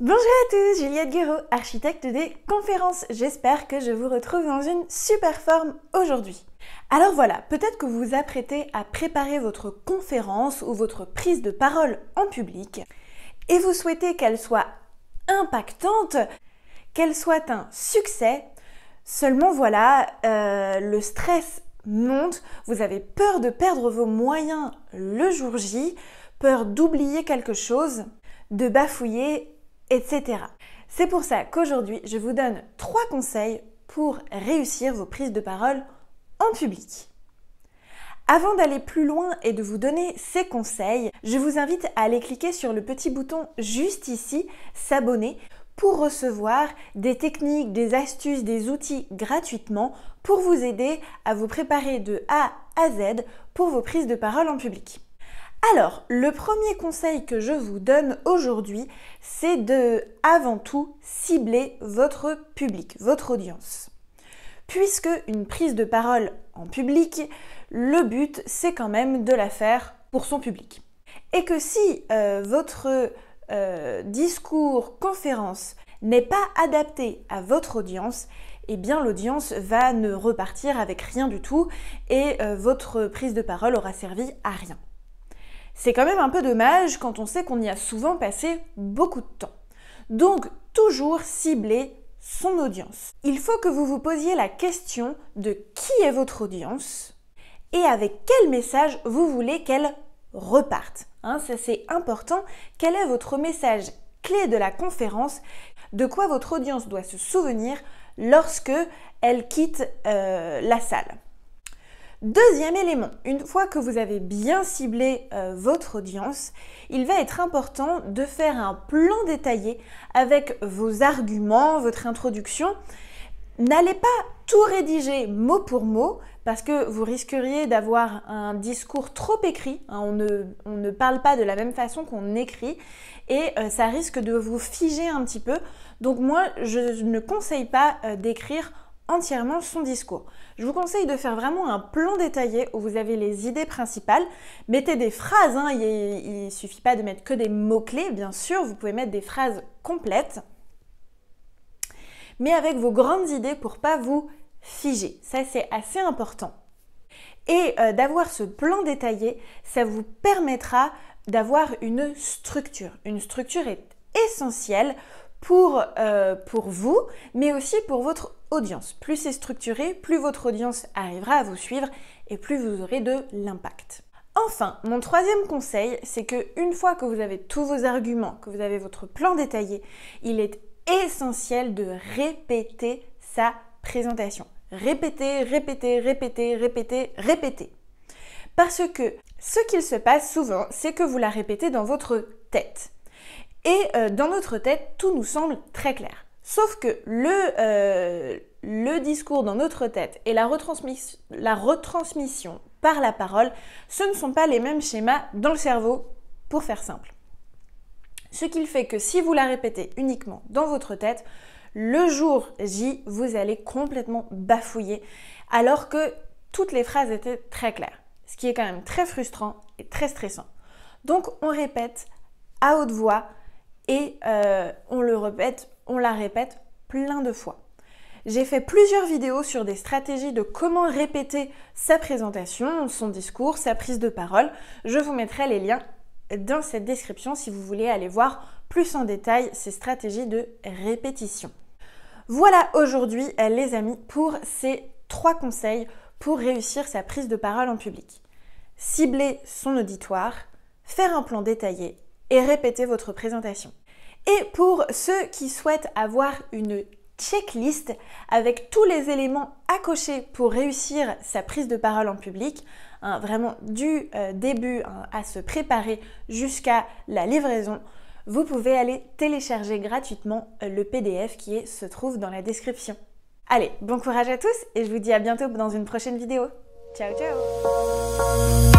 Bonjour à tous, Juliette Guéraud, architecte des conférences. J'espère que je vous retrouve dans une super forme aujourd'hui. Alors voilà, peut-être que vous vous apprêtez à préparer votre conférence ou votre prise de parole en public et vous souhaitez qu'elle soit impactante, qu'elle soit un succès. Seulement voilà, le stress monte, vous avez peur de perdre vos moyens le jour J, peur d'oublier quelque chose, de bafouiller, etc. C'est pour ça qu'aujourd'hui, je vous donne 3 conseils pour réussir vos prises de parole en public. Avant d'aller plus loin et de vous donner ces conseils, je vous invite à aller cliquer sur le petit bouton juste ici, s'abonner, pour recevoir des techniques, des astuces, des outils gratuitement pour vous aider à vous préparer de A à Z pour vos prises de parole en public. Alors, le premier conseil que je vous donne aujourd'hui, c'est de, avant tout, cibler votre public, votre audience. Puisque une prise de parole en public, le but, c'est quand même de la faire pour son public. Et que si votre discours, conférence n'est pas adapté à votre audience, eh bien l'audience va ne repartir avec rien du tout et votre prise de parole aura servi à rien. C'est quand même un peu dommage quand on sait qu'on y a souvent passé beaucoup de temps. Donc, toujours cibler son audience. Il faut que vous vous posiez la question de qui est votre audience et avec quel message vous voulez qu'elle reparte. Ça c'est important. Quel est votre message clé de la conférence? De quoi votre audience doit se souvenir lorsque elle quitte la salle? Deuxième élément, une fois que vous avez bien ciblé votre audience, il va être important de faire un plan détaillé avec vos arguments, votre introduction. N'allez pas tout rédiger mot pour mot parce que vous risqueriez d'avoir un discours trop écrit. On ne parle pas de la même façon qu'on écrit et ça risque de vous figer un petit peu. Donc moi, je ne conseille pas d'écrire entièrement son discours. Je vous conseille de faire vraiment un plan détaillé où vous avez les idées principales. Mettez des phrases, il ne suffit pas de mettre que des mots-clés, bien sûr, vous pouvez mettre des phrases complètes, mais avec vos grandes idées pour ne pas vous figer. Ça, c'est assez important. Et d'avoir ce plan détaillé, ça vous permettra d'avoir une structure. Une structure est essentielle pour vous, mais aussi pour votre audience. Plus c'est structuré, plus votre audience arrivera à vous suivre et plus vous aurez de l'impact. Enfin, mon troisième conseil, c'est que une fois que vous avez tous vos arguments, que vous avez votre plan détaillé, il est essentiel de répéter sa présentation. Répéter, répéter, répéter, répéter, répéter. Parce que ce qu'il se passe souvent, c'est que vous la répétez dans votre tête. Et dans notre tête, tout nous semble très clair. Sauf que le discours dans notre tête et la retransmission par la parole, ce ne sont pas les mêmes schémas dans le cerveau, pour faire simple. Ce qui fait que si vous la répétez uniquement dans votre tête, le jour J, vous allez complètement bafouiller, alors que toutes les phrases étaient très claires. Ce qui est quand même très frustrant et très stressant. Donc on répète à haute voix, et on la répète plein de fois. J'ai fait plusieurs vidéos sur des stratégies de comment répéter sa présentation, son discours, sa prise de parole. Je vous mettrai les liens dans cette description si vous voulez aller voir plus en détail ces stratégies de répétition. Voilà aujourd'hui les amis pour ces 3 conseils pour réussir sa prise de parole en public. Cibler son auditoire, faire un plan détaillé et répétez votre présentation. Et pour ceux qui souhaitent avoir une checklist avec tous les éléments à cocher pour réussir sa prise de parole en public, vraiment du début à se préparer jusqu'à la livraison, vous pouvez aller télécharger gratuitement le PDF qui se trouve dans la description. Allez, bon courage à tous et je vous dis à bientôt dans une prochaine vidéo. Ciao ciao!